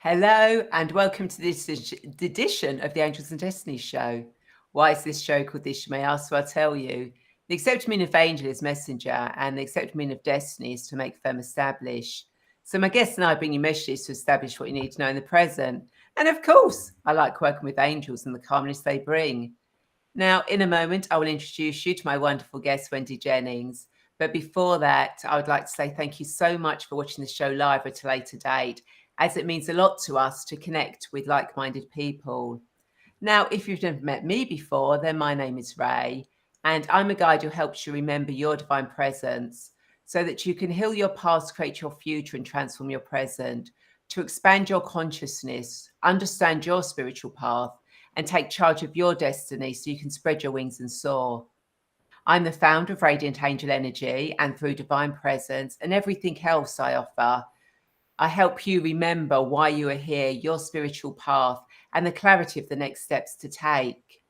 Hello and welcome to this edition of the Angels and Destiny show. Why is this show called this, you may ask, so I'll tell you. The accepted meaning of angel is messenger, and the accepted meaning of destiny is to make firm establish. So my guests and I bring you messages to establish what you need to know in the present. And of course, I like working with angels and the calmness they bring. Now, in a moment, I will introduce you to my wonderful guest, Wendy Jennings. But before that, I would like to say thank you so much for watching the show live at a later date, as it means a lot to us to connect with like-minded people. Now, if you've never met me before, then my name is Rae, and I'm a guide who helps you remember your divine presence so that you can heal your past, create your future, and transform your present, to expand your consciousness, understand your spiritual path, and take charge of your destiny so you can spread your wings and soar. I'm the founder of Radiant Angel Energy, and through Divine Presence and everything else I offer, I help you remember why you are here, your spiritual path, and the clarity of the next steps to take.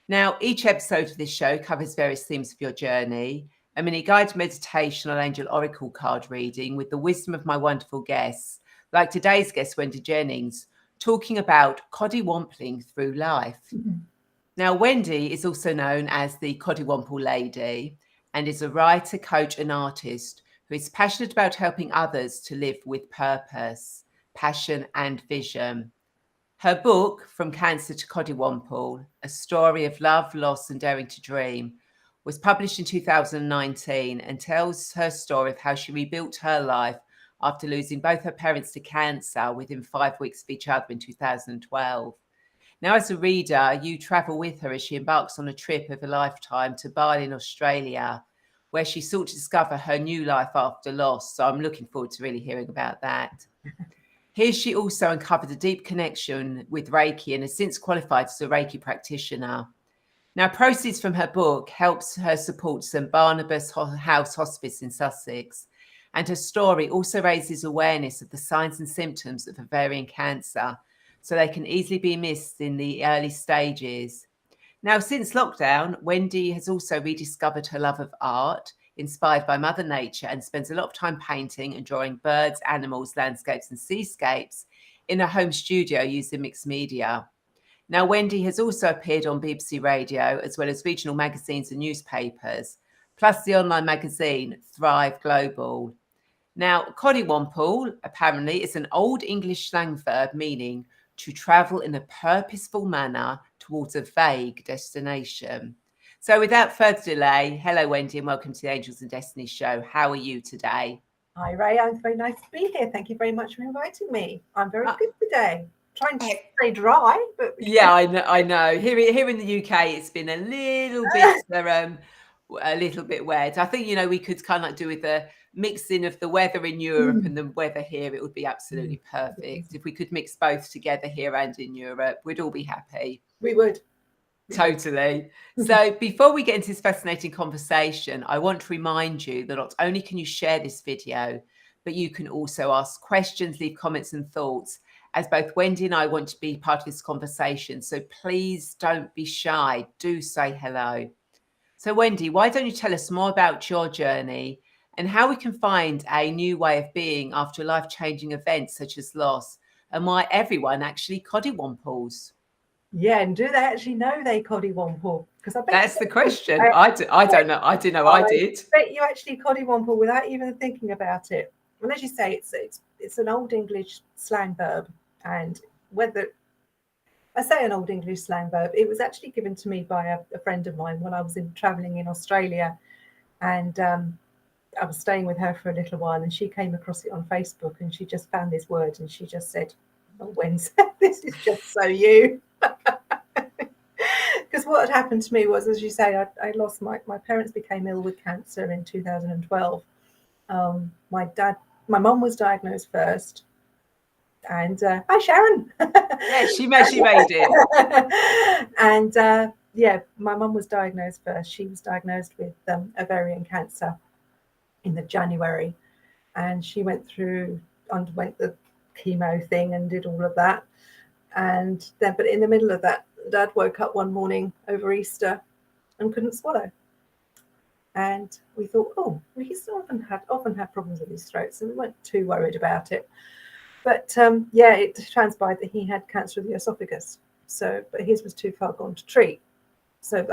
Now, each episode of this show covers various themes of your journey, a mini guided meditation on angel oracle card reading with the wisdom of my wonderful guests, like today's guest, Wendy Jennings, talking about Coddiwompling through life. Now, Wendy is also known as the Coddiwomple Lady and is a writer, coach, and artist who is passionate about helping others to live with purpose, passion, and vision. Her book, From Cancer to Coddiwomple, A Story of Love, Loss, and Daring to Dream, was published in 2019 and tells her story of how she rebuilt her life after losing both her parents to cancer within 5 weeks of each other in 2012. Now, as a reader, you travel with her as she embarks on a trip of a lifetime to Bali in Australia, where she sought to discover her new life after loss. So I'm looking forward to really hearing about that. Here she also uncovered a deep connection with Reiki and has since qualified as a Reiki practitioner. Now, proceeds from her book helps her support St Barnabas House hospice in Sussex, and her story also raises awareness of the signs and symptoms of ovarian cancer, so they can easily be missed in the early stages. Now, since lockdown, Wendy has also rediscovered her love of art, inspired by Mother Nature, and spends a lot of time painting and drawing birds, animals, landscapes, and seascapes in her home studio using mixed media. Now, Wendy has also appeared on BBC Radio, as well as regional magazines and newspapers, plus the online magazine Thrive Global. Now, Coddiwomple apparently is an old English slang verb meaning to travel in a purposeful manner towards a vague destination. So without further delay, hello, Wendy, and welcome to the Angels and Destiny show. How are you today? Hi, Rae. I'm very nice to be here. Thank you very much for inviting me. I'm very good today. Trying to stay dry, but yeah, I know. Here in the UK, it's been a little bit wet. I think we could kind of like do with a mixing of the weather in Europe and the weather here. It would be absolutely perfect if we could mix both together here and in Europe. We'd all be happy. We would. Totally. So before we get into this fascinating conversation, I want to remind you that not only can you share this video, but you can also ask questions, leave comments and thoughts, as both Wendy and I want to be part of this conversation. So please don't be shy. Do say hello. So Wendy, why don't you tell us more about your journey and how we can find a new way of being after life-changing events such as loss, and why everyone actually coddiwomples? Yeah, and do they actually know they Coddiwomple? Because I bet That's the question. I don't know. I didn't know I did. Bet you actually Coddiwomple without even thinking about it. Well, as you say, it's an old English slang verb, and whether I say an old English slang verb, it was actually given to me by a friend of mine when I was traveling in Australia, and I was staying with her for a little while, and she came across it on Facebook, and she just found this word, and she just said, "Oh, Wednesday, this is just so you." Because what had happened to me was, as you say, I lost my parents became ill with cancer in 2012. My mum was diagnosed first, and hi Sharon. Yeah, she made it. And my mum was diagnosed first. She was diagnosed with ovarian cancer in the January, and she underwent the chemo thing and did all of that. And then, but in the middle of that, Dad woke up one morning over Easter and couldn't swallow. And we thought, oh, well, he's often had problems with his throat, so we weren't too worried about it. But yeah, it transpired that he had cancer of the esophagus. So, but his was too far gone to treat. So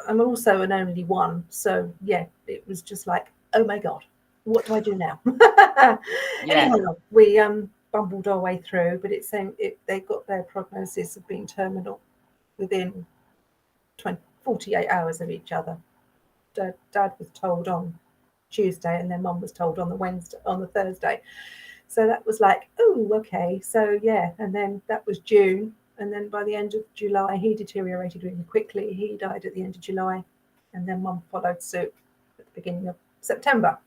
I'm also an only one. So yeah, it was just like, oh my God, what do I do now? Yeah. Anyhow, we bumbled our way through, but they got their prognosis of being terminal within 48 hours of each other. Dad was told on Tuesday, and then Mum was told on the Thursday. So that was like, oh, okay. So yeah, and then that was June, and then by the end of July, he deteriorated really quickly. He died at the end of July, and then Mum followed suit at the beginning of September.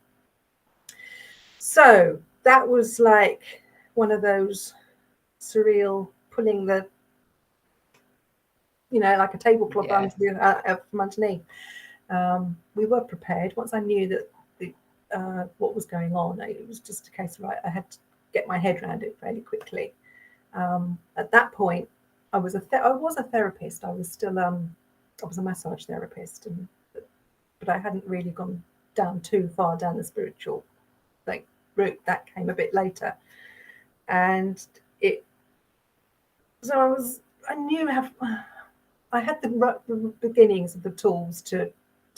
So that was like one of those surreal pulling the, like a tablecloth from underneath. We were prepared. Once I knew that what was going on, it was just a case of I had to get my head around it fairly quickly. At that point, I was a therapist. I was still I was a massage therapist, but I hadn't really gone down too far down the spiritual route. That came a bit later, and I knew I had the beginnings of the tools to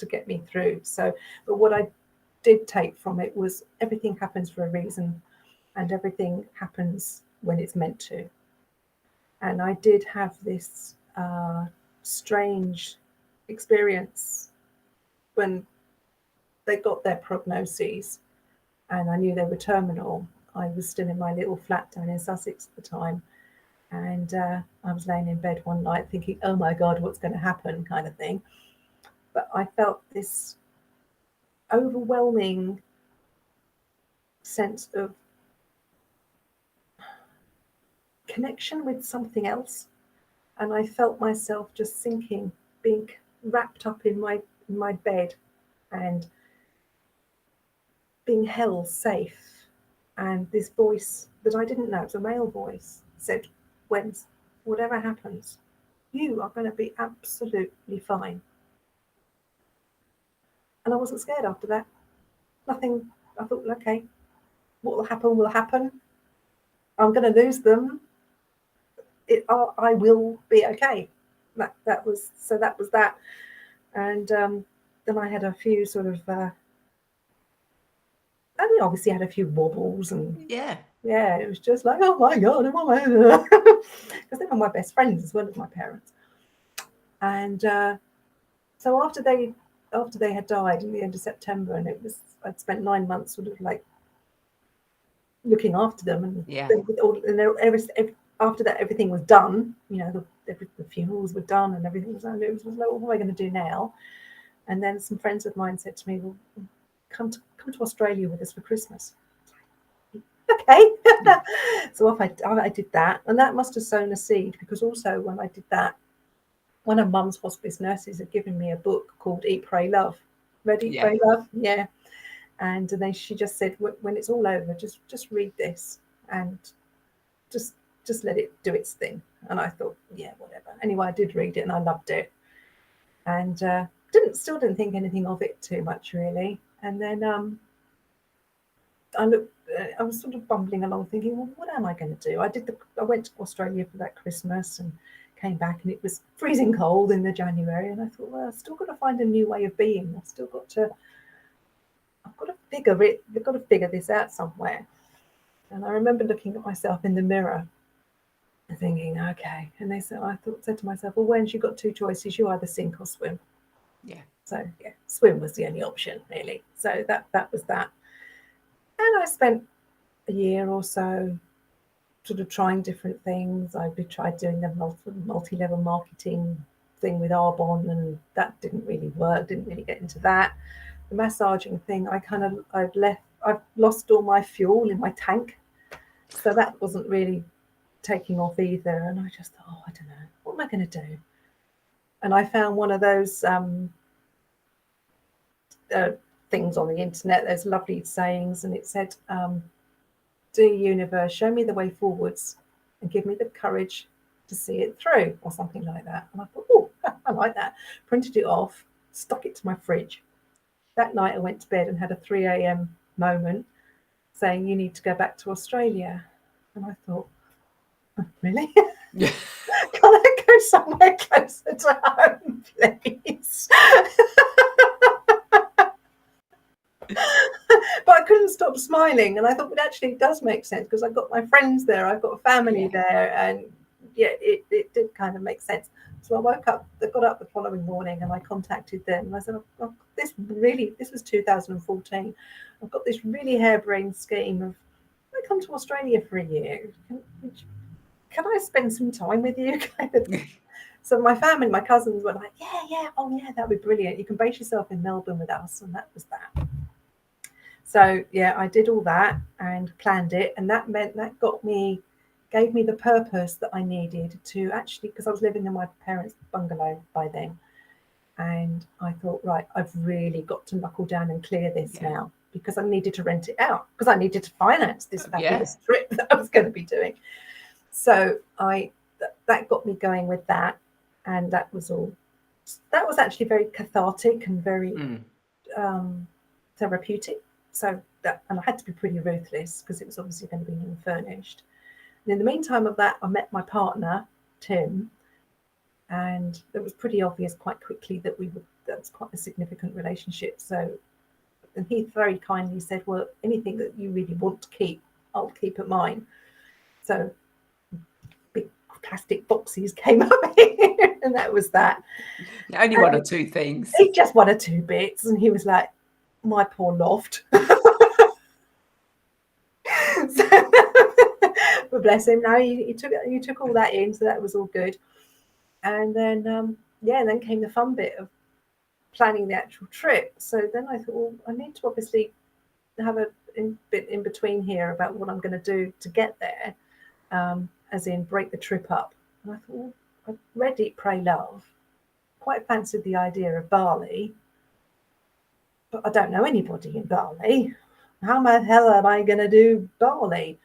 get me through. So, but what I did take from it was everything happens for a reason, and everything happens when it's meant to. And I did have this strange experience when they got their prognoses, and I knew they were terminal. I was still in my little flat down in Sussex at the time, and I was laying in bed one night thinking, oh my God, what's going to happen, kind of thing. But I felt this overwhelming sense of connection with something else, and I felt myself just sinking, being wrapped up in my bed and being held safe. And this voice that I didn't know, it was a male voice, said, when whatever happens, you are going to be absolutely fine. And I wasn't scared after that. Nothing. I thought, okay, what will happen will happen. I'm going to lose them. I will be okay. That was that. And then I had a few sort of I obviously had a few wobbles, and Yeah. it was just like, oh my God, because they were my best friends as well as my parents. And so after they had died in the end of September, and I'd spent 9 months sort of like looking after them, and after that everything was done. The funerals were done, and everything was done. It was like, what am I going to do now? And then some friends of mine said to me, well, come to Australia with us for Christmas. Okay. So I did that, and that must have sown a seed, because also when I did that, one of Mum's hospice nurses had given me a book called Eat, Pray, Love. Read, Eat, Pray, Love? Yeah. And then she just said, when it's all over, just read this and just let it do its thing. And I thought, yeah, whatever. Anyway, I did read it and I loved it, and still didn't think anything of it too much, really. And then I was sort of bumbling along, thinking, well, what am I going to do? I went to Australia for that Christmas and came back, and it was freezing cold in the January. And I thought, well, I've still got to find a new way of being. I've got to figure it. I've got to figure this out somewhere. And I remember looking at myself in the mirror and thinking, okay. And said to myself, well, when you've got two choices, you either sink or swim. Yeah. So yeah, swim was the only option, really. So that was that. And I spent a year or so sort of trying different things. I tried doing the multi-level marketing thing with Arbonne, and that didn't really work, didn't really get into that. The massaging thing, I've lost all my fuel in my tank. So that wasn't really taking off either. And I just thought, I don't know, what am I going to do? And I found one of those things on the internet. There's lovely sayings, and it said, dear universe, show me the way forwards and give me the courage to see it through, or something like that. And I thought, oh, I like that. Printed it off, stuck it to my fridge. That night I went to bed and had a 3 a.m. moment saying, you need to go back to Australia. And I thought, oh, really? Yeah. Can I go somewhere closer to home, please? But I couldn't stop smiling, and I thought, well, actually, it does make sense because I've got my friends there, I've got family there, and yeah, it did kind of make sense. So I got up the following morning, and I contacted them, and I said, oh, this was 2014. I've got this really harebrained scheme of, I come to Australia for a year. Can I spend some time with you? Kind of. So my family, my cousins were like, yeah, oh yeah, that'd be brilliant. You can base yourself in Melbourne with us, and that was that. So yeah, I did all that and planned it, and that meant that gave me the purpose that I needed to actually, because I was living in my parents' bungalow by then, and I thought, right, I've really got to knuckle down and clear this now, because I needed to rent it out, because I needed to finance this fabulous trip that I was going to be doing. So that got me going with that, and that was actually very cathartic and very therapeutic. So and I had to be pretty ruthless because it was obviously going to be unfurnished. And in the meantime of that, I met my partner, Tim, and it was pretty obvious quite quickly that that was quite a significant relationship. So, and he very kindly said, well, anything that you really want to keep, I'll keep at mine. So big plastic boxes came up here, and that was that. Only one or two things. Just one or two bits. And he was like, my poor loft. So, but bless him. No, he took all that in, so that was all good. And then then came the fun bit of planning the actual trip. So then I thought, well, I need to obviously have a bit in between here about what I'm going to do to get there, as in break the trip up. And I thought, well, I read Eat, Pray, Love. Quite fancied the idea of Bali, but I don't know anybody in Bali. How the hell am I going to do Bali?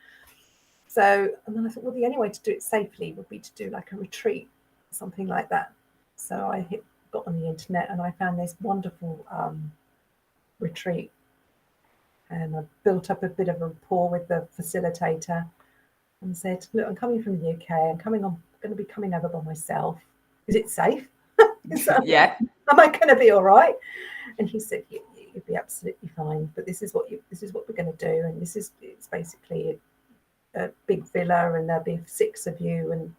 So, and then I thought, well, the only way to do it safely would be to do like a retreat, something like that. So I got on the internet and I found this wonderful retreat, and I built up a bit of a rapport with the facilitator and said, look, I'm coming from the UK. I'm going to be coming over by myself. Is it safe? Yeah. Am I going to be all right? And he said, you'd be absolutely fine, but this is what we're going to do, and it's basically a big villa, and there'll be 6 of you, and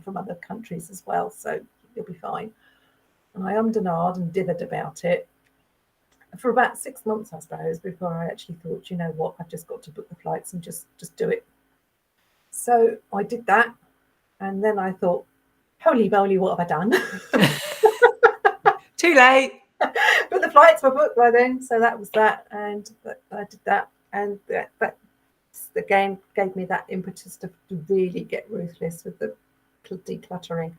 from other countries as well, so you'll be fine. And I ummed and ahed and dithered about it for about 6 months, I suppose, before I actually thought, you know what, I've just got to book the flights and just do it. So I did that, and then I thought, holy moly, what have I done? Too late. But the flights were booked by then, so that was that, and I did that, and that again gave me that impetus to really get ruthless with the decluttering.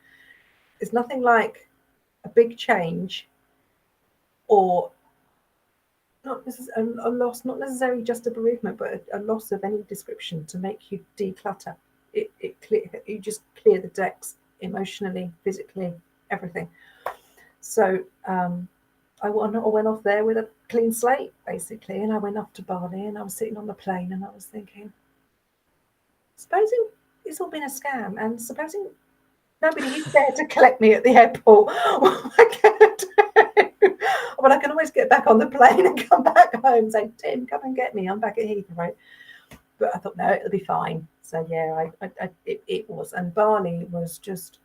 It's nothing like a big change, or not necessarily a loss, not necessarily just a bereavement, but a loss of any description to make you declutter. You just clear the decks emotionally, physically, everything. So I went off there with a clean slate, basically, and I went off to Bali, and I was sitting on the plane, and I was thinking, supposing it's all been a scam, and supposing nobody is there to collect me at the airport, what am I going to do? Well, I can always get back on the plane and come back home and say, Tim, come and get me. I'm back at Heathrow. But I thought, no, it'll be fine. So yeah, it was, and Bali was just.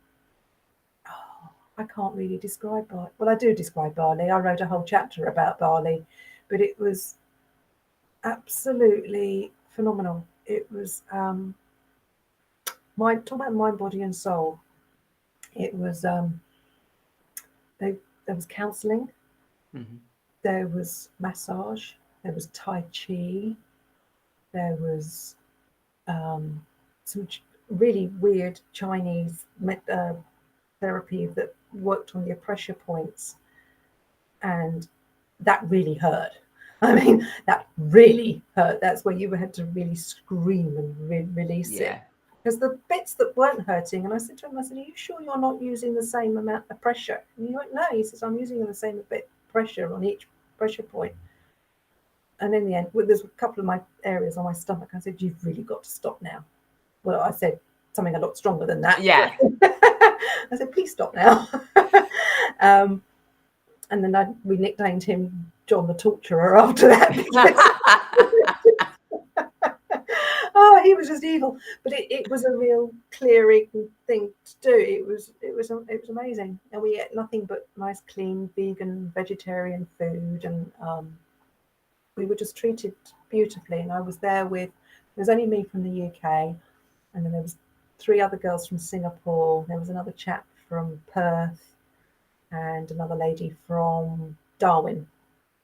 I can't really describe Bali. Well, I do describe Bali. I wrote a whole chapter about Bali, but it was absolutely phenomenal. It was talking about mind, body, and soul. It was there was counselling, there was massage, there was Tai Chi, there was some really weird Chinese therapy that worked on your pressure points, and that really hurt. I mean, that really hurt. That's where you had to really scream and release it, because the bits that weren't hurting, and I said to him, I said, are you sure you're not using the same amount of pressure? And he went, no. He says, I'm using the same bit pressure on each pressure point. And in the end, there's a couple of my areas on my stomach, I said, you've really got to stop now. well, I said something a lot stronger than that. Yeah. I said, please stop now. And then we nicknamed him John the Torturer after that. Oh, he was just evil. But it was a real clearing thing to do. It was amazing. And we ate nothing but nice, clean, vegan, vegetarian food, and we were just treated beautifully. And I was there with, there was only me from the UK, and then there was 3 other girls from Singapore. There was another chap from Perth, and another lady from Darwin,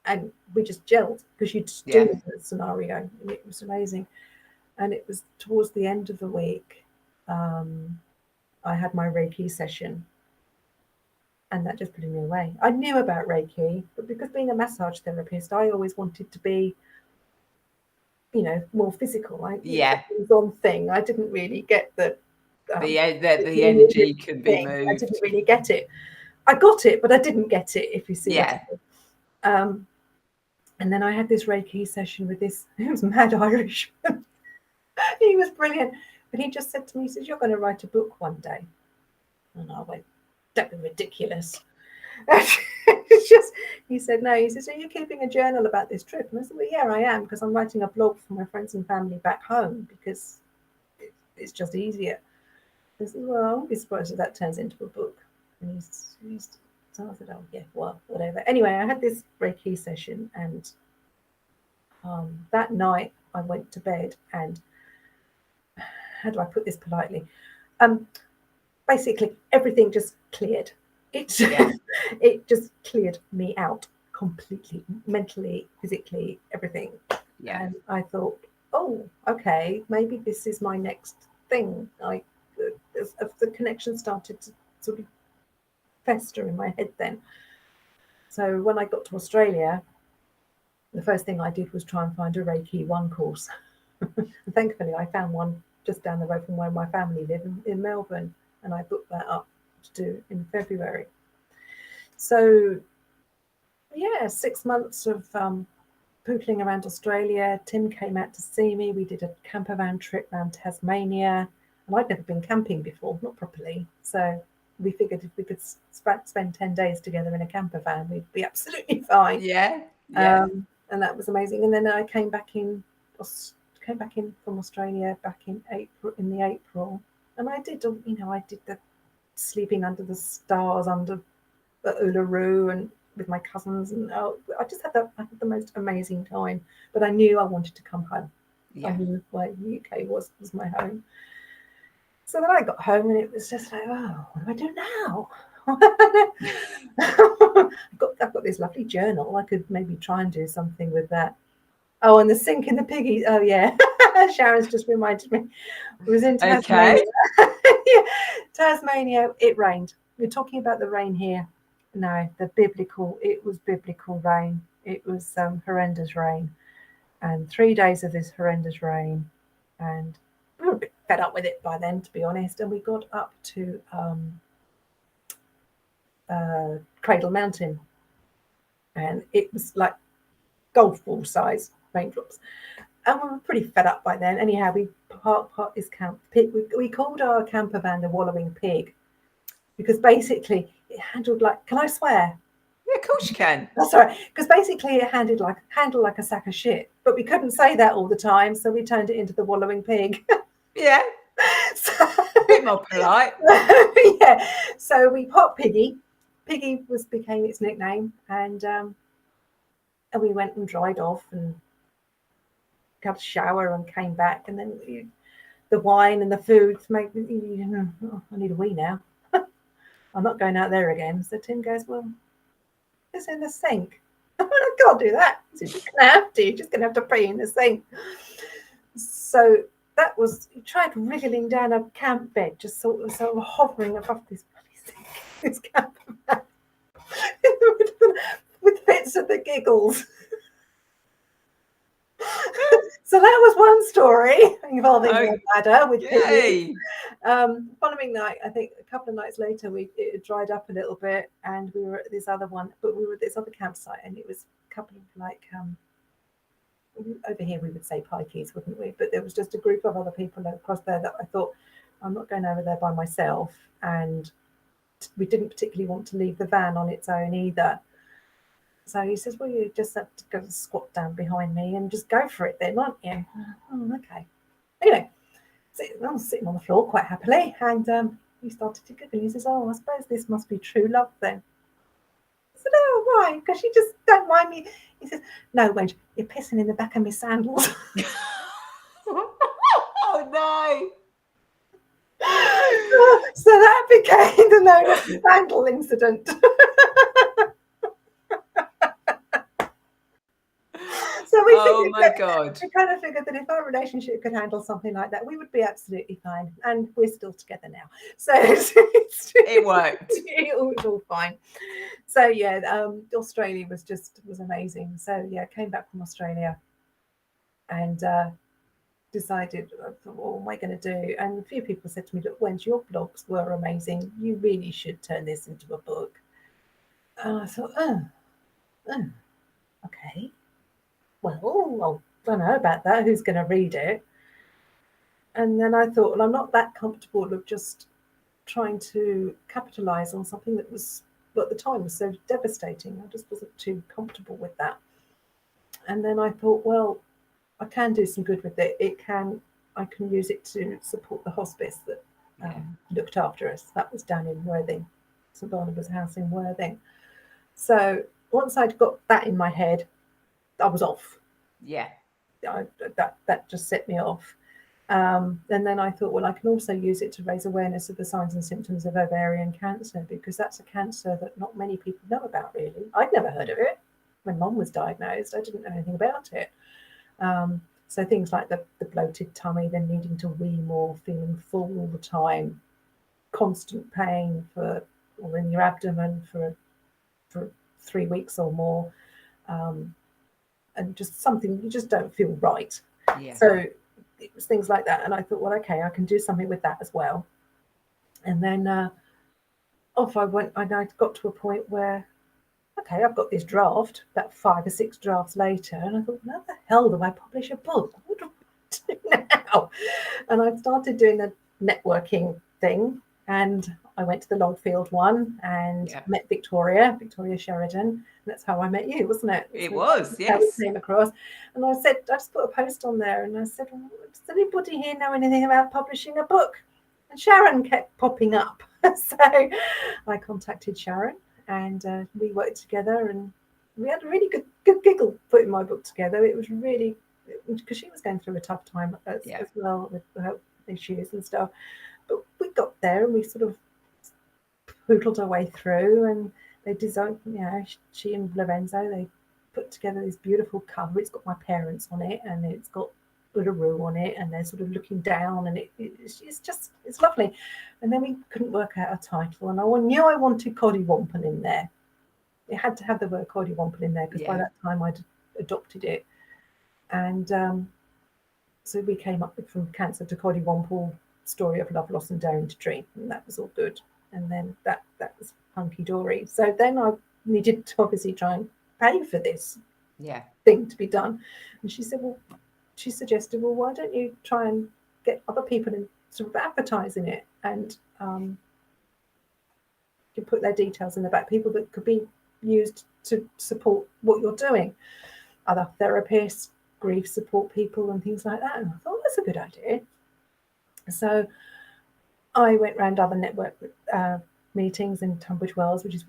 and we just gelled because you'd just do the scenario, and it was amazing. And it was towards the end of the week, I had my Reiki session, and that just blew me away. I knew about Reiki, but because being a massage therapist, I always wanted to be, you know, more physical. Hands-on thing. I didn't really get the energy can be moved. I didn't really get it. I got it, but I didn't get it, if you see what I mean. And then I had this Reiki session with this, he was mad Irishman. He was brilliant. But he just said to me, he says, you're going to write a book one day. And I went, that'd be ridiculous. It's just, he said, no. He says, are you keeping a journal about this trip? And I said, well, yeah, I am, because I'm writing a blog for my friends and family back home, because it's just easier. I said, well, I won't be surprised if that turns into a book. And so I said, oh, yeah, well, whatever. Anyway, I had this Reiki session, and that night I went to bed, and how do I put this politely? Basically, everything just cleared. It just cleared me out completely, mentally, physically, everything. Yeah. And I thought, oh, okay, maybe this is my next thing. The connection started to sort of fester in my head then. So when I got to Australia, the first thing I did was try and find a Reiki 1 course. And thankfully, I found one just down the road from where my family live in Melbourne, and I booked that up to do in February. So, yeah, 6 months of pootling around Australia. Tim came out to see me. We did a camper van trip around Tasmania, and I'd never been camping before, not properly. So we figured if we could spend 10 days together in a camper van, we'd be absolutely fine. Yeah. And that was amazing. And then I came back in from Australia back in April, and I did the sleeping under the stars under the Uluru and with my cousins, and I had the most amazing time. But I knew I wanted to come home. I knew where the UK was my home. So then I got home, and it was just like, oh, what do I do now? I've got this lovely journal. I could maybe try and do something with that. Oh, and the sink in the piggy. Oh, yeah. Sharon's just reminded me. It was in Tasmania. Okay. Tasmania, it rained. We're talking about the rain here. No, it was biblical rain. It was horrendous rain. And 3 days of this horrendous rain. And we were a bit fed up with it by then, to be honest. And we got up to Cradle Mountain. And it was like golf ball size raindrops, and we were pretty fed up by then. Anyhow, we parked this camp. We called our camper van the Wallowing Pig, because basically it handled like, can I swear? Yeah, of course you can. That's all right, because basically it handled like a sack of shit, but we couldn't say that all the time, so we turned it into the Wallowing Pig. Yeah. So, a bit more polite. Yeah. So we popped Piggy. Piggy became its nickname, and we went and dried off and got a shower and came back, and then the wine and the food make me, I need a wee now. I'm not going out there again. So Tim goes, well, it's in the sink. I can't do that. So you're just gonna have to pee in the sink. So that was, he tried wriggling down a camp bed, just sort of hovering above this bloody sink, this camp bed, with fits of the giggles. So that was one story involving my bladder with Piggy. Following night, I think a couple of nights later, it had dried up a little bit, and we were at this other one, but we were at this other campsite, and it was a couple of like over here we would say pikeys, wouldn't we? But there was just a group of other people across there that I thought, I'm not going over there by myself. And we didn't particularly want to leave the van on its own either. So he says, well, you just have to go squat down behind me and just go for it then, aren't you? Oh, okay. Anyway, I was sitting on the floor quite happily, and he started to giggle. He says, oh, I suppose this must be true love then. I said, oh, why? Because you just don't mind me. He says, no, Wendy, you're pissing in the back of my sandals. Oh, no. So that became the known as the sandal incident. So we kind of figured that if our relationship could handle something like that, we would be absolutely fine. And we're still together now. So it worked. It was all fine. So yeah, Australia was amazing. So yeah, came back from Australia and decided, what am I going to do? And a few people said to me, look, Wendy, your blogs were amazing. You really should turn this into a book. And I thought, okay. Well, I don't know about that. Who's going to read it? And then I thought, well, I'm not that comfortable of just trying to capitalize on something that was, at the time, was so devastating. I just wasn't too comfortable with that. And then I thought, well, I can do some good with it. I can use it to support the hospice that looked after us. That was down in Worthing, St Barnabas House in Worthing. So once I'd got that in my head, I was off. Yeah. That just set me off. And then I thought, well, I can also use it to raise awareness of the signs and symptoms of ovarian cancer, because that's a cancer that not many people know about, really. I'd never heard of it. When Mum was diagnosed, I didn't know anything about it. So things like the bloated tummy, then needing to wee more, feeling full all the time, constant pain in your abdomen for 3 weeks or more, and just something you just don't feel right. Yeah. So it was things like that, and I thought, well, okay, I can do something with that as well. And then off I went, and I got to a point where, okay, I've got this draft, about 5 or 6 drafts later, and I thought, how the hell do I publish a book? What do I do now? And I started doing the networking thing, and I went to the Longfield one and met Victoria Sheridan. That's how I met you, wasn't it? It was, yes. We came across, and I just put a post on there, and I said, well, does anybody here know anything about publishing a book? And Sharon kept popping up. So I contacted Sharon, and we worked together, and we had a really good giggle putting my book together. It was really, because she was going through a tough time as well with her issues and stuff. But we got there, and we sort of poodled our way through, and they designed, she and Lorenzo, they put together this beautiful cover. It's got my parents on it, and it's got Uluru on it, and they're sort of looking down, and it's lovely. And then we couldn't work out a title, and I knew I wanted Coddiwomple in there. It had to have the word Coddiwomple in there, because by that time I'd adopted it. And so we came up with From Cancer to Coddiwomple, Story of Love, Loss and Daring to Dream, and that was all good. And then that was hunky-dory. So then I needed to obviously try and pay for this thing to be done. And she suggested, well, why don't you try and get other people in sort of advertising it, and you put their details in the back, people that could be used to support what you're doing, other therapists, grief support people and things like that. And I thought, that's a good idea. So I went round other network meetings in Tunbridge Wells, which is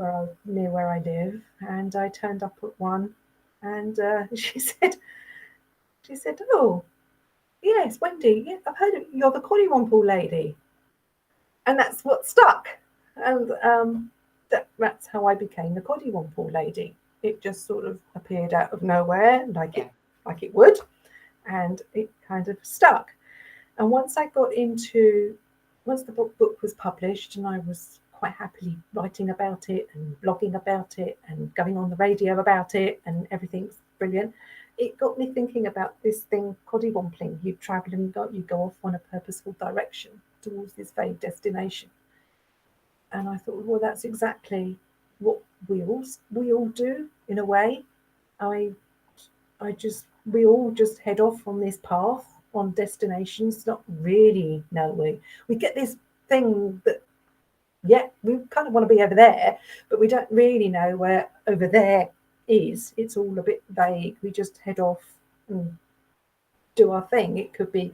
near where I live, and I turned up at one, and she said, oh, yes, Wendy, I've heard of, you're the Coddiwomple Lady. And that's what stuck. And that's how I became the Coddiwomple Lady. It just sort of appeared out of nowhere, like it would, and it kind of stuck. And once the book was published, and I was quite happily writing about it and blogging about it and going on the radio about it, and everything's brilliant, it got me thinking about this thing, Coddiwompling. You travel and you go off on a purposeful direction towards this vague destination. And I thought, well, that's exactly what we all do in a way. I just we all just head off on this path, on destinations, not really knowing. We get this thing that, yeah, we kind of want to be over there, but we don't really know where over there is. It's all a bit vague. We just head off and do our thing. It could be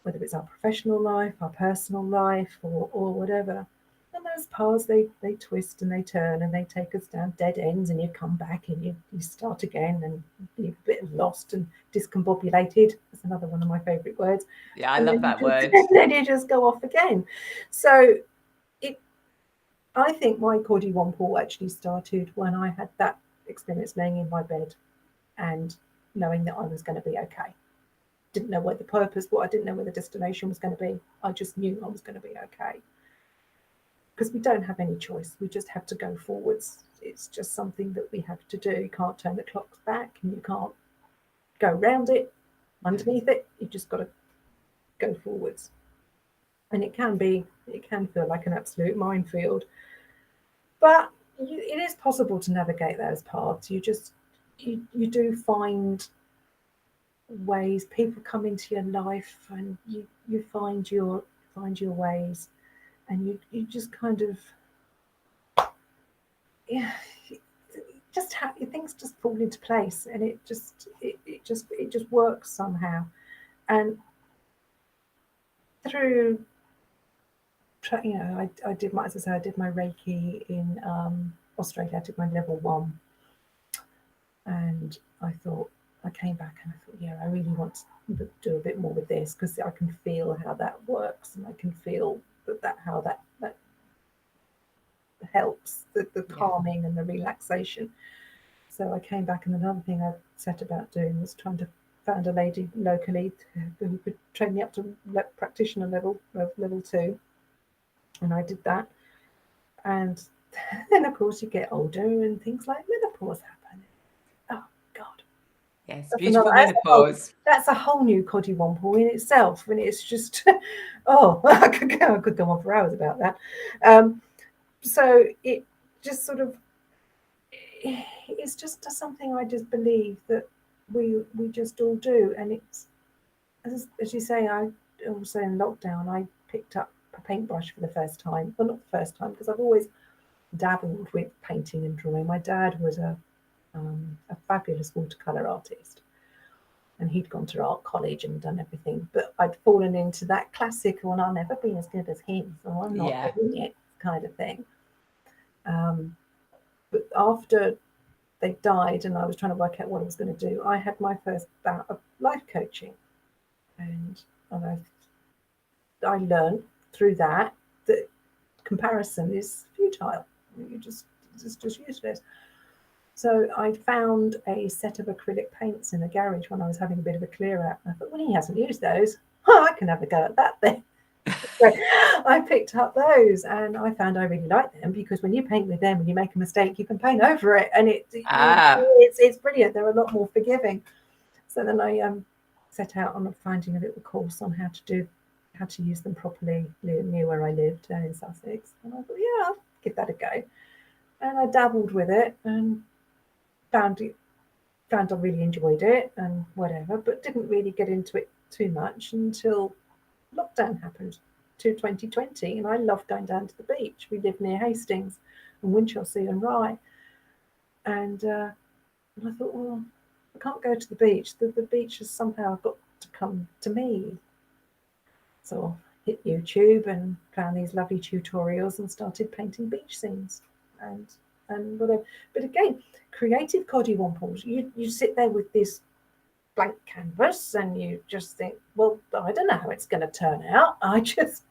whether it's our professional life, our personal life, or whatever. And those paths, they twist and they turn and they take us down dead ends, and you come back and you start again, and you're a bit lost and discombobulated. That's another one of my favourite words. Yeah, I and love that word. And then you just go off again. So I think my Coddiwomple actually started when I had that experience laying in my bed and knowing that I was going to be okay. Didn't know what the purpose was. I didn't know where the destination was going to be. I just knew I was going to be okay. Because we don't have any choice. We just have to go forwards. It's just something that we have to do. You can't turn the clocks back, and you can't go around it, underneath it. You've just got to go forwards. And it can feel like an absolute minefield. But it is possible to navigate those paths. You do find ways. People come into your life, and you find your ways, and you just kind of, yeah, just things just fall into place, and it just works somehow. And through, I did my, as I say, I did my Reiki in Australia. I did my level 1, and I came back and I thought, yeah, I really want to do a bit more with this, because I can feel how that works, and I can feel how that helps, the calming and the relaxation. So I came back, and another thing I set about doing was trying to find a lady locally who could train me up to practitioner level of level 2, and I did that. And then of course you get older and things like menopause happen. Oh God. Yes, That's beautiful another, menopause. that's a whole new Coddiwomple in itself, and it's just I could go on for hours about that. So it just sort of, it's just something I just believe that we just all do. And it's, as you say, I also in lockdown I picked up a paintbrush for the first time. Well, not the first time, because I've always dabbled with painting and drawing. My dad was a fabulous watercolor artist, and he'd gone to art college and done everything. But I'd fallen into that classical, and I'll never be as good as him, so I'm not doing it kind of thing. But after they died, and I was trying to work out what I was going to do, I had my first bout of life coaching, and I learned through that comparison is futile. It's just useless. So I found a set of acrylic paints in the garage when I was having a bit of a clear out. I thought, well, he hasn't used those. I can have a go at that then. So I picked up those, and I found I really like them, because when you paint with them and you make a mistake, you can paint over it, and it's brilliant. They're a lot more forgiving. So then I set out on finding a little course on how to use them properly near where I lived in Sussex. And I thought, yeah, I'll give that a go. And I dabbled with it and found I really enjoyed it and whatever, but didn't really get into it too much until lockdown happened to 2020. And I loved going down to the beach. We live near Hastings and Winchelsea and Rae. And I thought, well, I can't go to the beach. The beach has somehow got to come to me. So I hit YouTube and found these lovely tutorials and started painting beach scenes and whatever. But again, creative Coddiwomples, you sit there with this blank canvas and you just think, well, I don't know how it's going to turn out. I just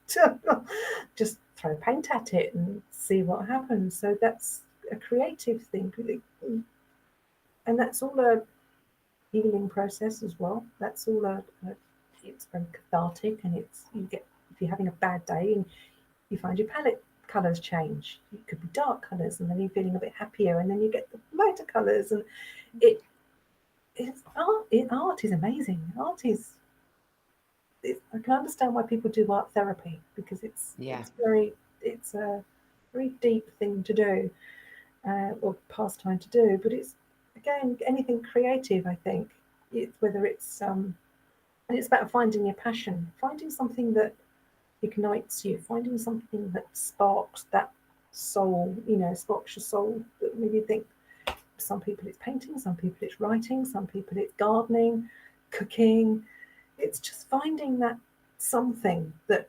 throw paint at it and see what happens. So that's a creative thing, and that's all a healing process as well. That's all it's very cathartic, and if you're having a bad day and you find your palette colours change, it could be dark colours, and then you're feeling a bit happier, and then you get the lighter colours, and art is amazing. I can understand why people do art therapy, because it's a very deep thing to do, or pastime to do. But it's, again, anything creative, I think, whether it's and it's about finding your passion, finding something that ignites you, finding something that sparks that soul, sparks your soul, that maybe you think. Some people it's painting, some people it's writing, some people it's gardening, cooking. It's just finding that something that,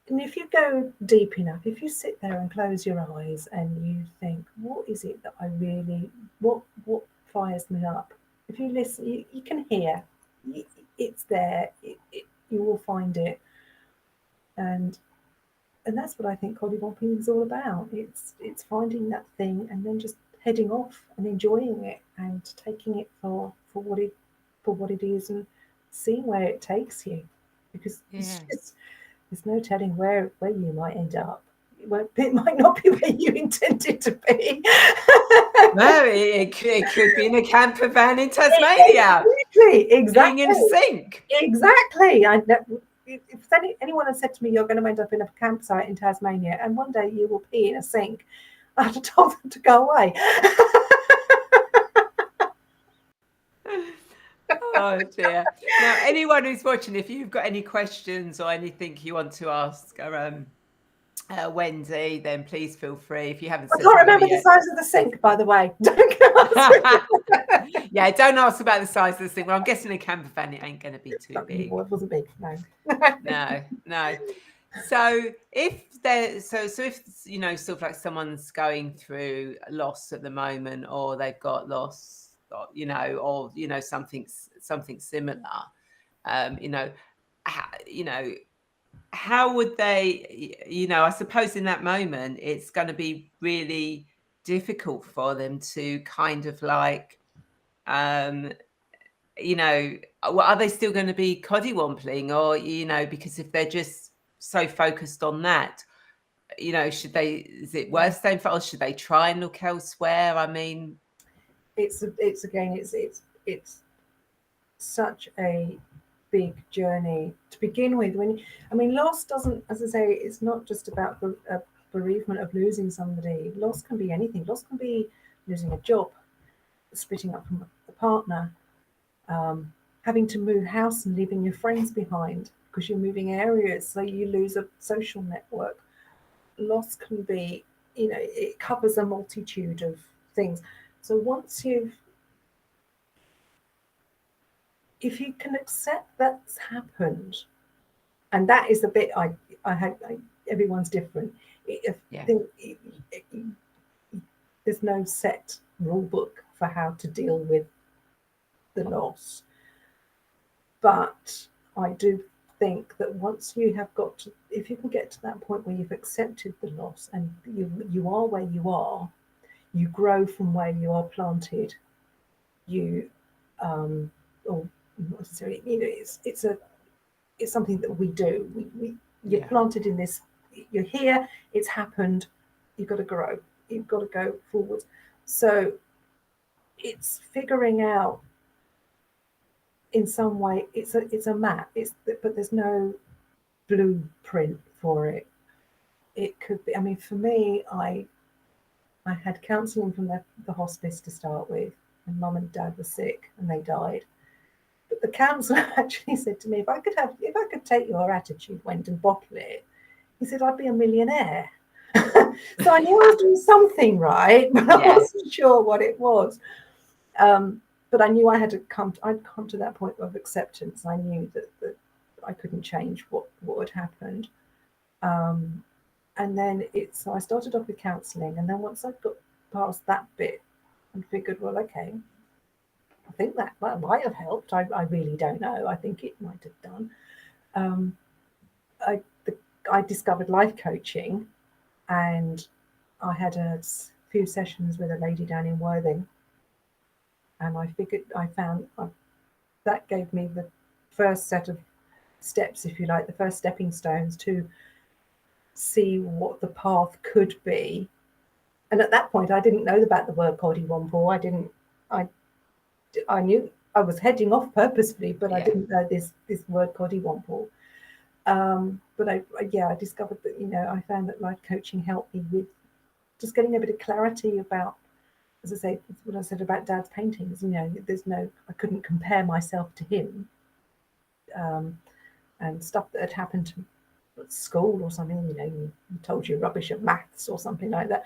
and if you go deep enough, if you sit there and close your eyes and you think, what is it that I really, what fires me up? If you listen, you can hear, it's there, you will find it. And that's what I think Coddiwompling is all about. It's finding that thing and then just heading off and enjoying it and taking it for what it is and seeing where it takes you, because there's no telling where you might end up. It might not be where you intended to be. No, it could be in a camper van in Tasmania. Exactly. Doing in sync. Exactly. If anyone had said to me, you're going to end up in a campsite in Tasmania and one day you will pee in a sink, I'd have told them to go away. Oh dear. Now, anyone who's watching, if you've got any questions or anything you want to ask Wendy, then please feel free. If you haven't said I can't remember the size of the sink, by the way. Yeah, don't ask about the size of the sink. Well, I'm guessing a camper van, it ain't going to be too big. It wasn't big, no. No. So if sort of like someone's going through loss at the moment, or they've got loss, or something similar, how would they, I suppose in that moment it's going to be really difficult for them to kind of like, are they still going to be coddiwompling, or, because if they're just so focused on that, is it worth staying for, or should they try and look elsewhere? I mean, it's such a big journey to begin with. Loss doesn't, as I say, it's not just about a bereavement of losing somebody. Loss can be anything. Loss can be losing a job, splitting up from a partner, having to move house and leaving your friends behind because you're moving areas, so you lose a social network. Loss can be, it covers a multitude of things. So once if you can accept that's happened, and that is the bit everyone's different. There's no set rule book for how to deal with the loss, but I do think that once you have if you can get to that point where you've accepted the loss and you are where you are, you grow from where you are planted. You or not necessarily, it's something that we do. You're planted in this. You're here. It's happened. You've got to grow. You've got to go forward. So it's figuring out in some way. It's a map. But there's no blueprint for it. It could be. I mean, for me, I had counselling from the hospice to start with, and Mum and Dad were sick and they died. But the counsellor actually said to me, if I could take your attitude, Wendy, and bottle it, he said, I'd be a millionaire. So I knew I was doing something right, but I wasn't sure what it was. But I knew I'd come to that point of acceptance. I knew that I couldn't change what had happened. And then so I started off with counselling, and then once I got past that bit and figured, well, okay, I think that might have helped. I really don't know. I think it might have done. I discovered life coaching, and I had a few sessions with a lady down in Worthing, and I found that gave me the first set of steps, if you like, the first stepping stones to see what the path could be. And at that point, I didn't know about the word Coddiwomple. I knew I was heading off purposefully, but I didn't know this word Coddiwomple. But I discovered that, I found that life coaching helped me with just getting a bit of clarity about as I say, what I said about Dad's paintings, I couldn't compare myself to him, and stuff that had happened to at school or something, you told you rubbish at maths or something like that.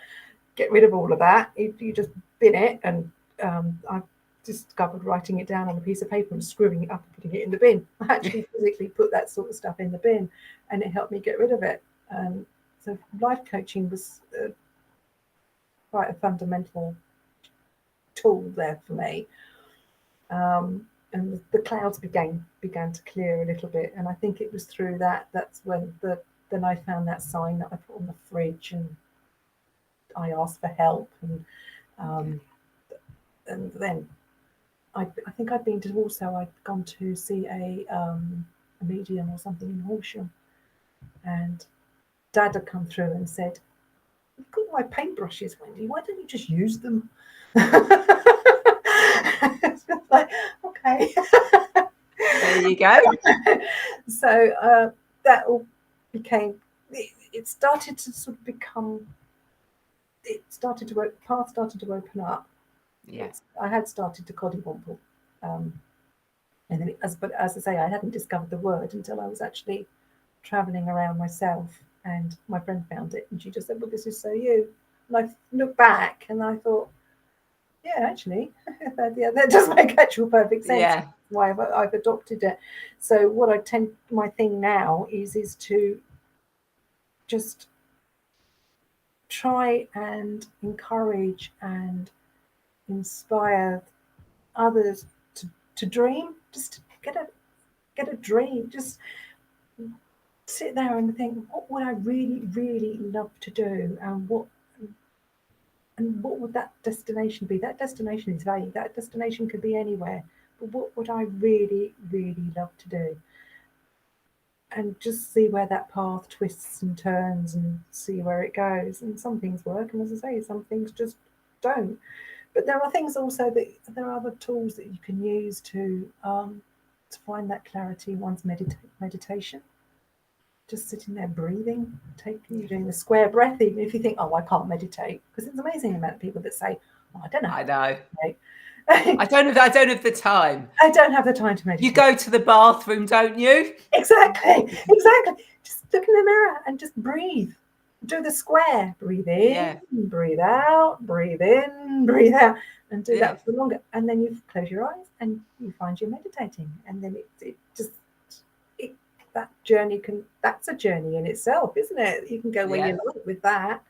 Get rid of all of that. You just bin it, and I discovered writing it down on a piece of paper and screwing it up and putting it in the bin. I actually physically put that sort of stuff in the bin, and it helped me get rid of it. So life coaching was quite a fundamental tool there for me. And the clouds began to clear a little bit, and I think it was through that's when then I found that sign that I put on the fridge, and I asked for help, and then I think I'd gone to see a medium or something in Horsham, and Dad had come through and said, "You've got my paintbrushes, Wendy, why don't you just use them?" It's just like, okay. There you go. So that all became, it started to sort of become, the path started to open up. Yes. I had started to Coddiwomple, and then but as I say, I hadn't discovered the word until I was actually traveling around myself, and my friend found it, and she just said, "Well, this is so you." And I looked back and I thought, yeah, actually, that does make actual perfect sense. Yeah. Why I've adopted it. So what my thing now is to just try and encourage and inspire others to dream. Just get a dream. Just sit there and think, what would I really, really love to do, and what would that destination be? That destination is vague. That destination could be anywhere. But what would I really, really love to do? And just see where that path twists and turns, and see where it goes. And some things work, and as I say, some things just don't. But there are things also there are other tools that you can use to find that clarity in one's meditation. Just sitting there breathing, you're doing the square breath, even if you think, "Oh, I can't meditate," because it's amazing the amount of people that say, "Oh, I don't know." I know. I don't have the time. I don't have the time to meditate. You go to the bathroom, don't you? Exactly. Just look in the mirror and just breathe. Do the square. Breathe in, breathe out, breathe in, breathe out, and do that for longer. And then you close your eyes and you find you're meditating. And then that journey that's a journey in itself, isn't it? You can go where you like with that.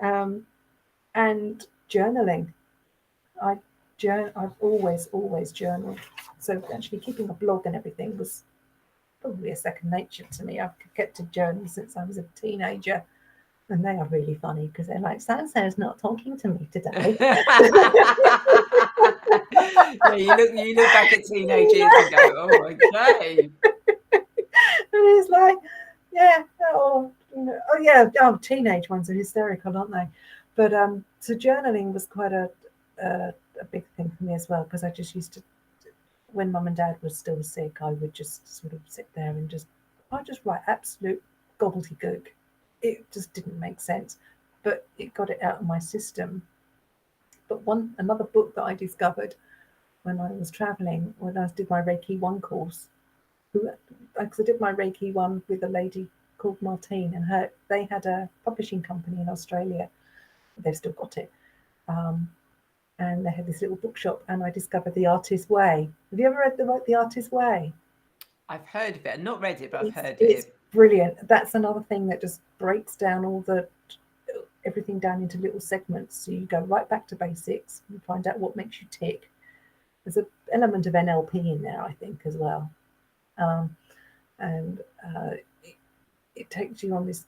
And journaling. I've always journaled. So actually keeping a blog and everything was probably a second nature to me. I've kept a journal since I was a teenager. And they are really funny because they're like, "So-and-so's not talking to me today." You look back at teenage years and go, "Oh, okay." And it's like, teenage ones are hysterical, aren't they? But so journaling was quite a big thing for me as well, because I just used to, when Mum and Dad was still sick, I would just sort of sit there and I just write absolute gobbledygook. It just didn't make sense, but it got it out of my system. But another book that I discovered when I was traveling, when I did my Reiki 1 course, because I did my Reiki 1 with a lady called Martine, and they had a publishing company in Australia. They've still got it. And they had this little bookshop, and I discovered The Artist's Way. Have you ever read The Artist's Way? I've heard of it. I've not read it, but I've heard it's it. Brilliant. That's another thing that just breaks down everything down into little segments. So you go right back to basics and find out what makes you tick. There's an element of NLP in there, I think, as well. It takes you on this,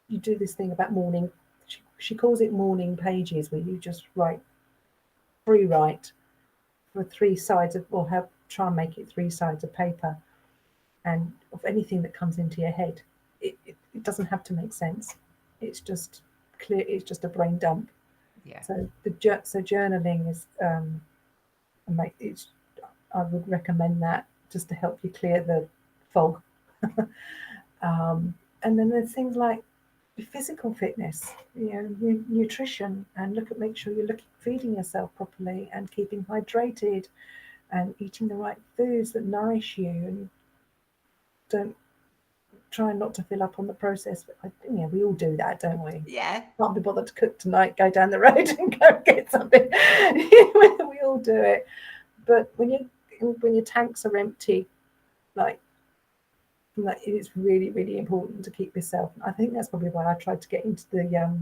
you do this thing about morning, she calls it morning pages, where you just free write for 3 sides try and make it 3 sides of paper, and of anything that comes into your head. It doesn't have to make sense. It's just clear. It's just a brain dump. Yeah. So journaling is I would recommend that, just to help you clear the fog. And then there's things like physical fitness, nutrition, and make sure you're feeding yourself properly and keeping hydrated and eating the right foods that nourish you, and don't try not to fill up on the process. We all do that, don't we? Yeah. Can't be bothered to cook tonight, go down the road and go get something. We all do it. But when your tanks are empty, it's really, really important to keep yourself. I think that's probably why I tried to get into the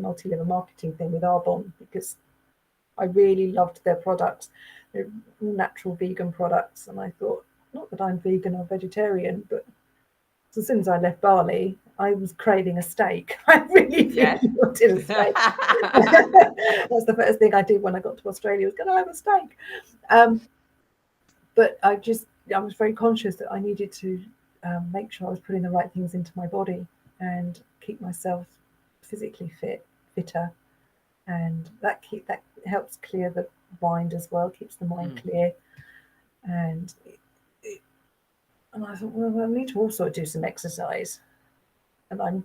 multi-level marketing thing with Arbonne, because I really loved their products. They're natural vegan products, and I thought, not that I'm vegan or vegetarian, but as soon as I left Bali, I was craving a steak. I really wanted a steak. That's the first thing I did when I got to Australia, was going to have a steak. But I was very conscious that I needed to make sure I was putting the right things into my body and keep myself physically fitter, and that helps clear the mind as well, keeps the mind clear. And I thought, well, I need to also do some exercise. And I'm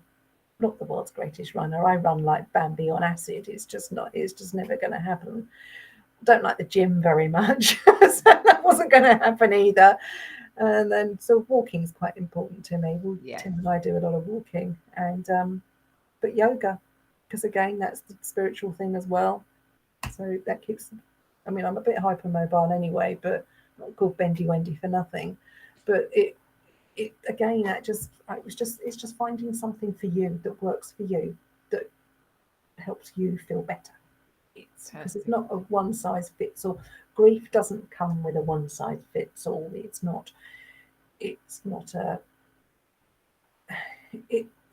not the world's greatest runner. I run like Bambi on acid. It's just never going to happen. Don't like the gym very much, so that wasn't going to happen either. And then, so walking is quite important to me. Tim and I do a lot of walking, and but yoga, because again, that's the spiritual thing as well. So that keeps. I'm a bit hypermobile anyway, but not called Bendy Wendy for nothing. But it's just finding something for you that works for you, that helps you feel better. Because it's not a one size fits all. Grief doesn't come with a one size fits all. It's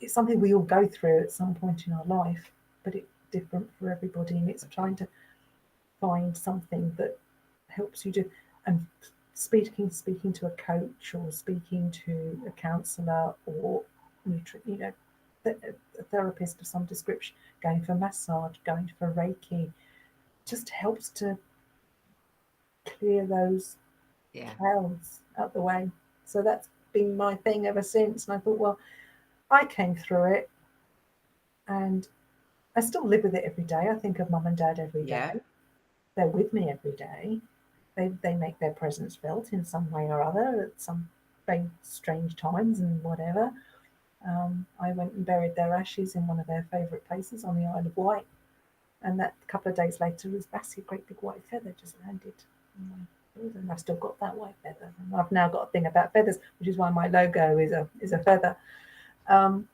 something we all go through at some point in our life, but it's different for everybody, and it's trying to find something that helps you do. And speaking to a coach, or speaking to a counsellor, or a therapist of some description, going for massage, going for Reiki, just helps to clear those clouds out the way. So that's been my thing ever since. And I thought, well, I came through it, and I still live with it every day. I think of Mum and Dad every day. They're with me every day. They make their presence felt in some way or other at some very strange times and whatever. I went and buried their ashes in one of their favourite places on the Isle of Wight. And that a couple of days later, was Bassie, a great big white feather just landed on my field, and I've still got that white feather. And I've now got a thing about feathers, which is why my logo is a feather. And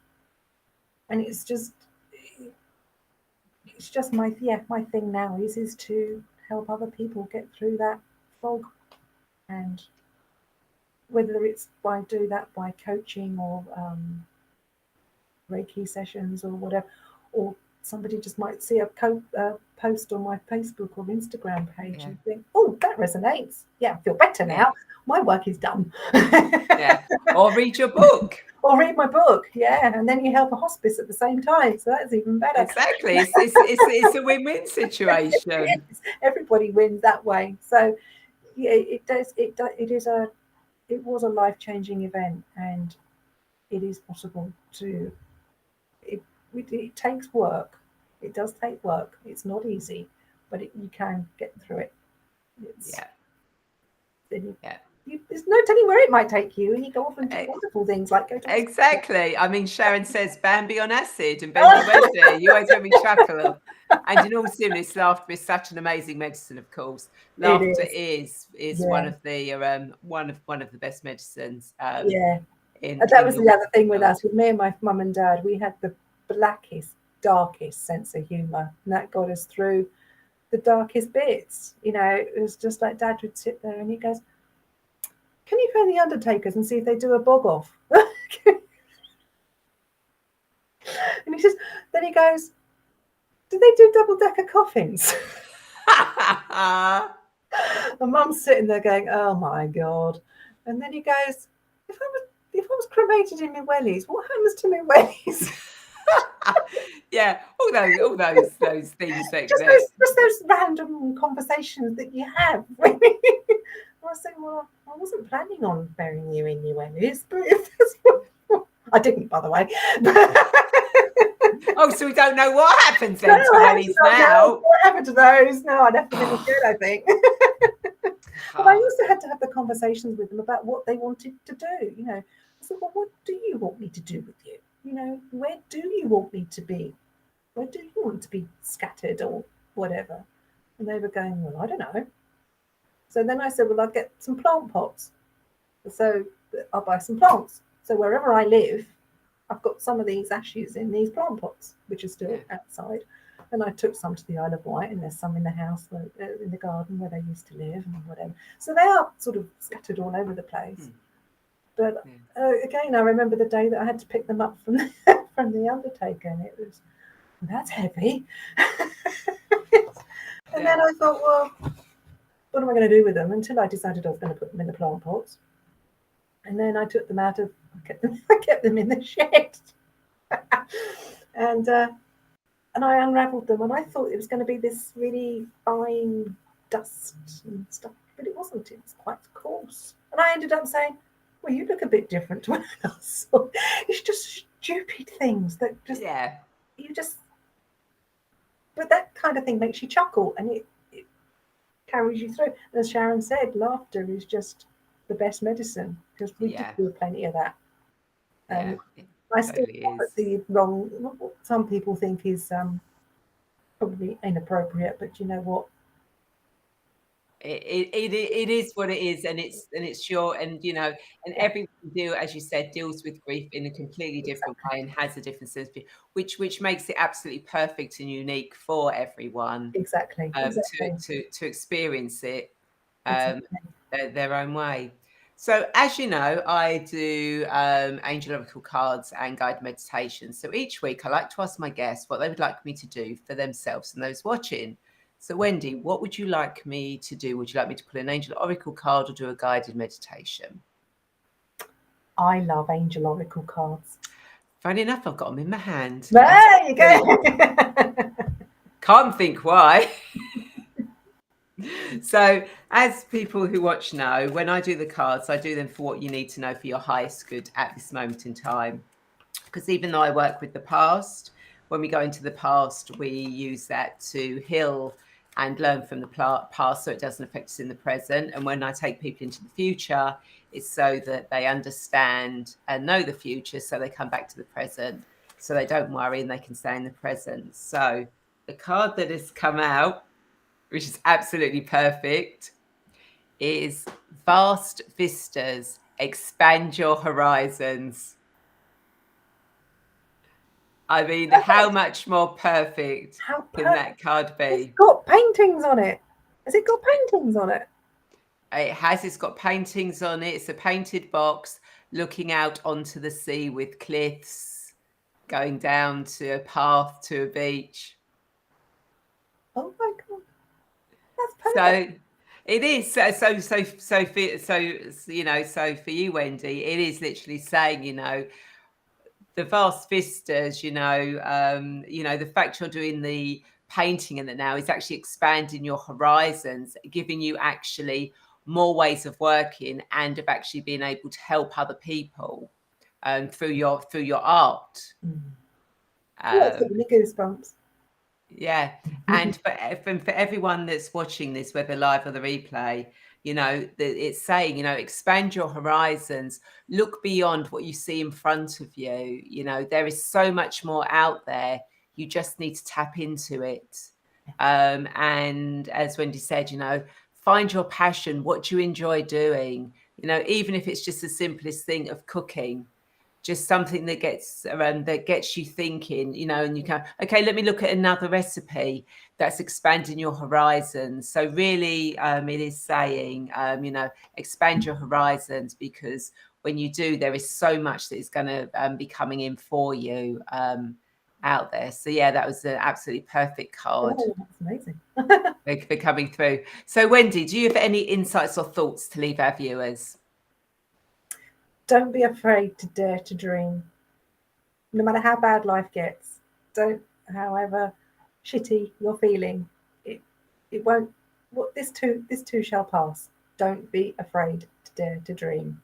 it's just my thing now is to help other people get through that fog, and whether it's by coaching or Reiki sessions or whatever, or somebody just might see a post on my Facebook or Instagram page and think, oh, that resonates. Yeah, I feel better now. My work is done. Or read your book. Or read my book, and then you help a hospice at the same time, so that's even better. Exactly, it's a win-win situation. Everybody wins that way. So it was a life-changing event, and it is possible to. It takes work. It does take work. It's not easy, but you can get through it. There's no telling where it might take you, and you go off and do wonderful things like go to exactly. Sharon says Bambi on acid and Bendy Wendy. You always make me chuckle. And in all seriousness, laughter is such an amazing medicine. Of course, laughter is one of the one of the best medicines. And that was the other thing with us. With me and my mum and dad, we had the blackest, darkest sense of humour, and that got us through the darkest bits. It was just like Dad would sit there and he goes, "Can you phone the undertakers and see if they do a bog off?" And then he goes, "Do they do double-decker coffins?" And Mum's sitting there going, "Oh my God." And then he goes, if I was cremated in my wellies, what happens to my wellies? all those things just those random conversations that you have. I was saying, well, I wasn't planning on burying you in your wellies, but if that's I didn't, by the way. Oh, so we don't know what happens then No, to I wellies don't know now. what happened to those. No, I left them in the shed, I think. But I also had to have the conversations with them about what they wanted to do. You know, I said, well, what do you want me to do with you? You know, where do you want me to be? Where do you want to be scattered or whatever? And they were going, well, I don't know. So then I said, well, I'll get some plant pots. So I'll buy some plants. So wherever I live, I've got some of these ashes in these plant pots, which are still outside. And I took some to the Isle of Wight, and there's some in the house, in the garden where they used to live and whatever. So they are sort of scattered all over the place. But again, I remember the day that I had to pick them up from from the undertaker, and it was, that's heavy. And then I thought, well, what am I going to do with them? Until I decided I was going to put them in the plant pots. And then I took them out of, I kept them in the shed. And I unravelled them, and I thought it was going to be this really fine dust and stuff, but it wasn't. It was quite coarse. And I ended up saying, well, you look a bit different to when I last saw. It's just stupid things that just, you just, but that kind of thing makes you chuckle, and it carries you through. And as Sharon said, laughter is just the best medicine, because we did do plenty of that. I still at the wrong, what some people think is probably inappropriate, but you know what? It is what it is, and it's short, and you know, and everyone as you said, deals with grief in a completely different way and has a different sense of it, which makes it absolutely perfect and unique for everyone. Exactly. To experience it their own way. So as you know, I do angel oracle cards and guided meditations. So each week I like to ask my guests what they would like me to do for themselves and those watching. So Wendy, what would you like me to do? Would you like me to pull an angel oracle card or do a guided meditation? I love angel oracle cards. Funny enough, I've got them in my hand. There you go. Can't think why. So as people who watch know, when I do the cards, I do them for what you need to know for your highest good at this moment in time. Because even though I work with the past, when we go into the past, we use that to heal and learn from the past so it doesn't affect us in the present. And when I take people into the future, it's so that they understand and know the future, so they come back to the present, so they don't worry and they can stay in the present. So the card that has come out, which is absolutely perfect, is Vast Vistas, Expand Your Horizons. I mean, how much more perfect can that card be? It's got paintings on it. Has it got paintings on it? It has. It's got paintings on it. It's a painted box looking out onto the sea with cliffs going down to a path to a beach. Oh my God. That's perfect. So it is. So you know, so for you, Wendy, it is literally saying, you know, the vast vistas, you know, the fact you're doing the painting in it now is actually expanding your horizons, giving you actually more ways of working and of actually being able to help other people through your art. It's giving me goosebumps. Yeah, and for everyone that's watching this, whether live or the replay, you know, it's saying, you know, expand your horizons, look beyond what you see in front of you. You know, there is so much more out there. You just need to tap into it. And as Wendy said, you know, find your passion. What do you enjoy doing? You know, even if it's just the simplest thing of cooking, just something that gets you thinking, you know, and you go, okay, let me look at another recipe. That's expanding your horizons. So really, it is saying, you know, expand your horizons, because when you do, there is so much that is going to be coming in for you out there. So yeah, that was an absolutely perfect card. Oh, that's amazing. for coming through. So Wendy, do you have any insights or thoughts to leave our viewers? Don't be afraid to dare to dream. No matter how bad life gets, however shitty you're feeling, it won't. This too shall pass. Don't be afraid to dare to dream.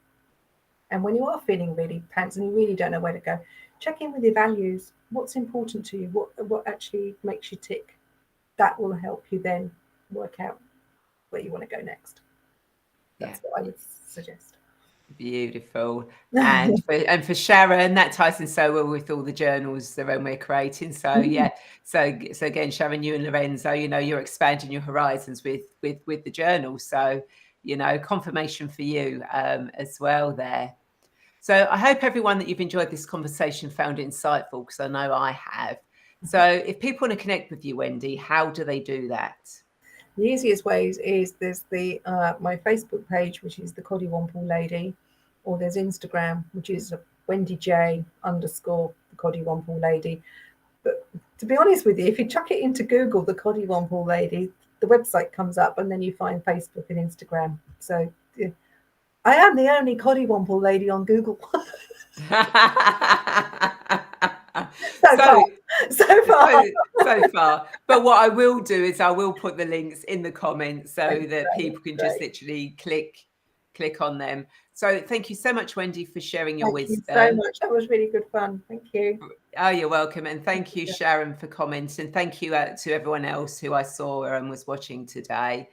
And when you are feeling really pants and you really don't know where to go, check in with your values. What's important to you? What actually makes you tick? That will help you then work out where you want to go next. That's what I would suggest. Beautiful. And for Sharon, that ties in so well with all the journals that we're creating. So yeah, so again, Sharon, you and Lorenzo, you know, you're expanding your horizons with the journal. So, you know, confirmation for you as well there. So I hope everyone that you've enjoyed this conversation found it insightful, because I know I have. So if people want to connect with you, Wendy, how do they do that? The easiest ways is there's the my Facebook page, which is the Coddiwomple Lady, or there's Instagram, which is Wendy J _ the Coddiwomple Lady. But to be honest with you, if you chuck it into Google, the Coddiwomple Lady, the website comes up, and then you find Facebook and Instagram. So yeah. I am the only Coddiwomple Lady on Google. So far. But what I will do is I will put the links in the comments so that people can just literally click on them. So thank you so much, Wendy, for sharing your wisdom. Thank you so much. That was really good fun. Thank you. Oh, you're welcome. And thank you, Sharon, for commenting. Thank you to everyone else who I saw and was watching today.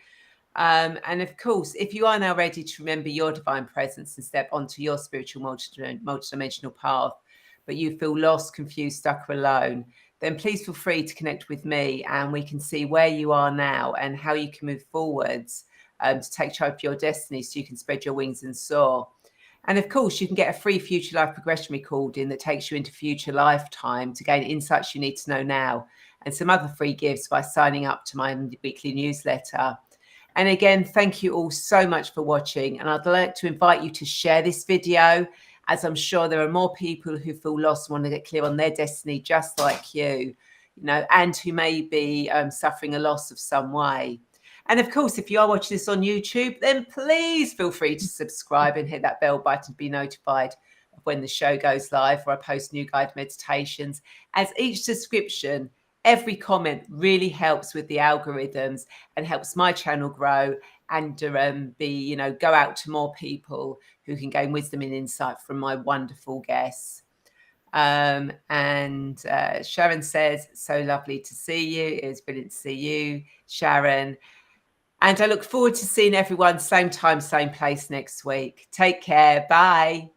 And of course, if you are now ready to remember your divine presence and step onto your spiritual multidimensional path, but you feel lost, confused, stuck, or alone, then please feel free to connect with me, and we can see where you are now and how you can move forwards to take charge of your destiny so you can spread your wings and soar. And of course, you can get a free future life progression recording that takes you into future lifetime to gain insights you need to know now, and some other free gifts by signing up to my weekly newsletter. And again, thank you all so much for watching. And I'd like to invite you to share this video, as I'm sure there are more people who feel lost and want to get clear on their destiny, just like you know, and who may be suffering a loss of some way. And of course, if you are watching this on YouTube, then please feel free to subscribe and hit that bell button to be notified of when the show goes live, or I post new guided meditations. As each subscription, every comment really helps with the algorithms and helps my channel grow and go out to more people who can gain wisdom and insight from my wonderful guests. And Sharon says, so lovely to see you. It was brilliant to see you, Sharon. And I look forward to seeing everyone same time, same place next week. Take care. Bye.